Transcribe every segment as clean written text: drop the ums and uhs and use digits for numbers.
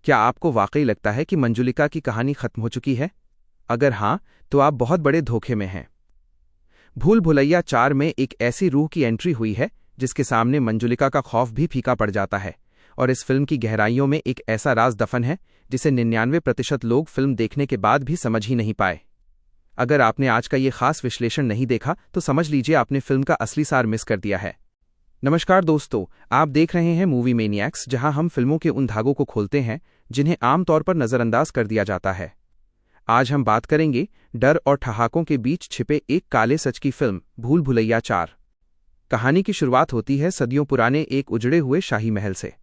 क्या आपको वाकई लगता है कि मंजुलिका की कहानी खत्म हो चुकी है? अगर हाँ, तो आप बहुत बड़े धोखे में हैं। भूल भुलैया 4 में एक ऐसी रूह की एंट्री हुई है जिसके सामने मंजुलिका का खौफ भी फीका पड़ जाता है, और इस फिल्म की गहराइयों में एक ऐसा राज दफन है जिसे 99% लोग फिल्म देखने के बाद भी समझ ही नहीं पाए। अगर आपने आज का ये खास विश्लेषण नहीं देखा तो समझ लीजिए आपने फिल्म का असली सार मिस कर दिया है। नमस्कार दोस्तों, आप देख रहे हैं मूवी मैनिएक्स, जहां हम फिल्मों के उन धागों को खोलते हैं जिन्हें आमतौर पर नज़रअंदाज कर दिया जाता है। आज हम बात करेंगे डर और ठहाकों के बीच छिपे एक काले सच की फिल्म भूल भुलैया 4। कहानी की शुरुआत होती है सदियों पुराने एक उजड़े हुए शाही महल से।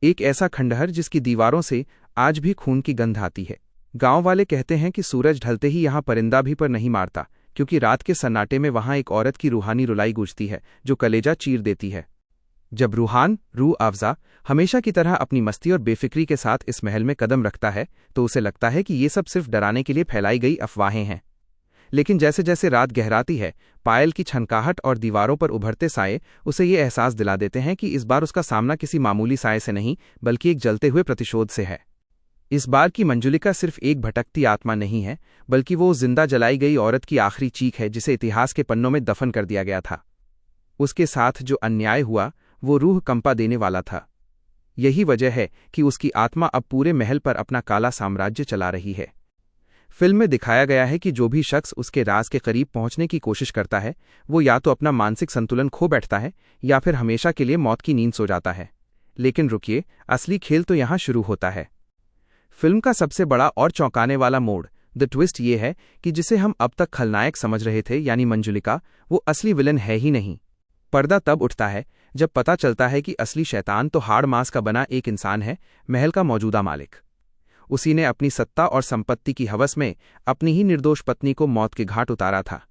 एक ऐसा खंडहर जिसकी दीवारों से आज भी खून की गंध आती है। गांव वाले कहते हैं कि सूरज ढलते ही यहां परिंदा भी पर नहीं मारता, क्योंकि रात के सन्नाटे में वहां एक औरत की रूहानी रुलाई गूंजती है जो कलेजा चीर देती है। जब रूह अफ़ज़ा हमेशा की तरह अपनी मस्ती और बेफिक्री के साथ इस महल में कदम रखता है तो उसे लगता है कि ये सब सिर्फ डराने के लिए फैलाई गई अफवाहें हैं। लेकिन जैसे जैसे रात गहराती है, पायल की छनकाहट और दीवारों पर उभरते साए उसे ये एहसास दिला देते हैं कि इस बार उसका सामना किसी मामूली साए से नहीं बल्कि एक जलते हुए प्रतिशोध से है। इस बार की मंजुलिका सिर्फ एक भटकती आत्मा नहीं है, बल्कि वो जिंदा जलाई गई औरत की आखिरी चीख है जिसे इतिहास के पन्नों में दफन कर दिया गया था। उसके साथ जो अन्याय हुआ वो रूह कंपा देने वाला था। यही वजह है कि उसकी आत्मा अब पूरे महल पर अपना काला साम्राज्य चला रही है। फिल्म में दिखाया गया है कि जो भी शख्स उसके राज के करीब पहुंचने की कोशिश करता है वो या तो अपना मानसिक संतुलन खो बैठता है या फिर हमेशा के लिए मौत की नींद सो जाता है। लेकिन रुकिए, असली खेल तो यहां शुरू होता है। फिल्म का सबसे बड़ा और चौंकाने वाला मोड़, द ट्विस्ट, ये है कि जिसे हम अब तक खलनायक समझ रहे थे यानी मंजुलिका, वो असली विलन है ही नहीं। पर्दा तब उठता है जब पता चलता है कि असली शैतान तो हाड़ मांस का बना एक इंसान है, महल का मौजूदा मालिक। उसी ने अपनी सत्ता और संपत्ति की हवस में अपनी ही निर्दोष पत्नी को मौत के घाट उतारा था।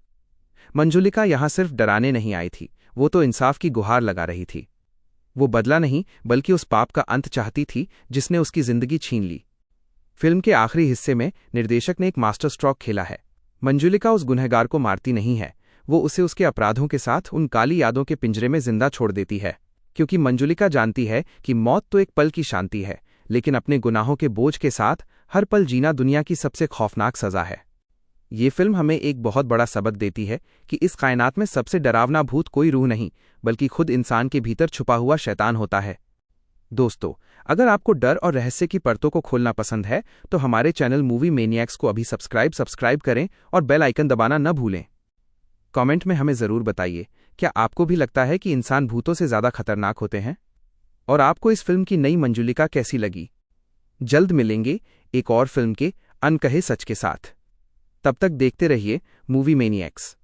मंजुलिका यहां सिर्फ डराने नहीं आई थी, वो तो इंसाफ की गुहार लगा रही थी। वो बदला नहीं बल्कि उस पाप का अंत चाहती थी जिसने उसकी जिंदगी छीन ली। फिल्म के आखिरी हिस्से में निर्देशक ने एक मास्टर स्ट्रोक खेला है। मंजुलिका उस गुनहगार को मारती नहीं है, वो उसे उसके अपराधों के साथ उन काली यादों के पिंजरे में जिंदा छोड़ देती है। क्योंकि मंजुलिका जानती है कि मौत तो एक पल की शांति है, लेकिन अपने गुनाहों के बोझ के साथ हर पल जीना दुनिया की सबसे खौफनाक सजा है। ये फिल्म हमें एक बहुत बड़ा सबक देती है कि इस कायनात में सबसे डरावना भूत कोई रूह नहीं बल्कि खुद इंसान के भीतर छुपा हुआ शैतान होता है। दोस्तों, अगर आपको डर और रहस्य की परतों को खोलना पसंद है तो हमारे चैनल मूवी मैनिएक्स को अभी सब्सक्राइब करें और बेल आइकन दबाना न भूलें। कमेंट में हमें ज़रूर बताइए, क्या आपको भी लगता है कि इंसान भूतों से ज़्यादा खतरनाक होते हैं? और आपको इस फिल्म की नई मंजुलिका कैसी लगी? जल्द मिलेंगे एक और फिल्म के अनकहे सच के साथ। तब तक देखते रहिए मूवी मैनिएक्स।